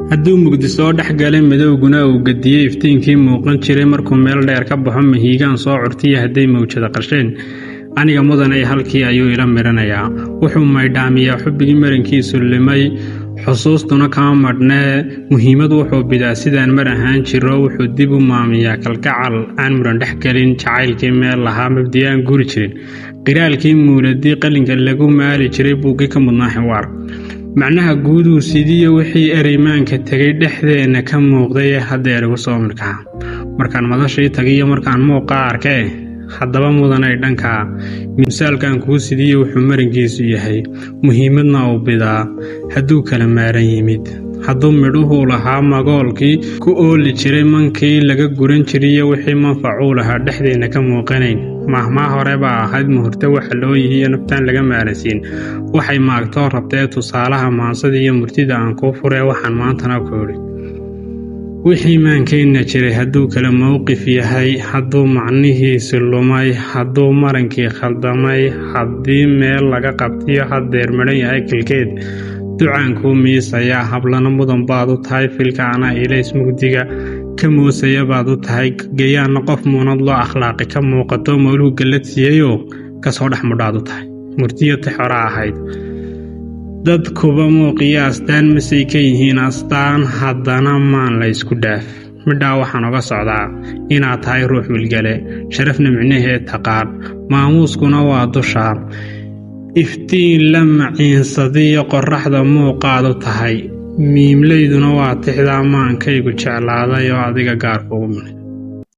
hadduu mugdi soo dhex galay madowguna uu gadiyey iftiinkii muuqan jiray markuu meel dheer ka baxo mahiigaan soo curtiya hadday mawjada qarsheen aniga mudanay halkii ayuu ila miranayaa wuxuu maydhaamiyaa xubbigii marankiisu limay xusuustuna kama madhnee muhiimad wuxuu bidaa sidaan mar ahaan jiro wuxuu dib u maamiyaa kalgacal aan muran dhex gelin jacaylkii meel lahaa mabdiyaan guri jirin qiraalkii muuladii qalinka lagu maali jiray buuggii ka mudnaa xiwaar macnaha guuduu sidiiyo wixii ereymaanka tegay dhexdeenna ka muuqday ee haddeer igu soo mirkaha markaan madashii tagiyo markaan muuqaa arkee haddaba mudanay dhankaa misaalkan kuu sidiiyo wuxuu marankiisu yahay muhiimadna uu bidaa hadduu kala maaran yimid hadduu midhuhuu lahaa magoolkii ku ooli jiray mankii laga guran jiriyo wixii manfacuu lahaa dhexdeenna ka muuqanayn mahmaa hore baa ahayd muhurto waxa loo yihiiyo naftaan laga maaransiin waxay maagtoo rabtee tusaalaha maansada iyo murtida aan kuu furee waxaan maantana ku idhi wixii maankeenna jiray hadduu kala mowqif yahay hadduu macnihiisu lumay hadduu marankii khaldamay haddii meel laga qabtiyo haddeer madhan yahay kilkeed ducaankuu miisayaa hablana mudan baad u tahay filkaana ilays mugdiga ka moosaya baad u tahay geeyaanna qof muunad loo akhlaaqi ka muuqato mawluhu gallad siiyeyoo ka soo dhex mudhaad u tahay murtiyati xora ahayd dadkuba muuqiyo astaan masay ka yihiin astaan haddana maan la ysku dhaaf midhaa waxaan oga socdaa inaad tahay ruux wilgale sharafna micnaheed taqaan maamuuskuna waa dushaa iftiin la maciinsadiyo qorraxda muuqaadu tahay miimlayduna waa tixdaa maankaygu jeclaaday oo adiga gaarkuugu minay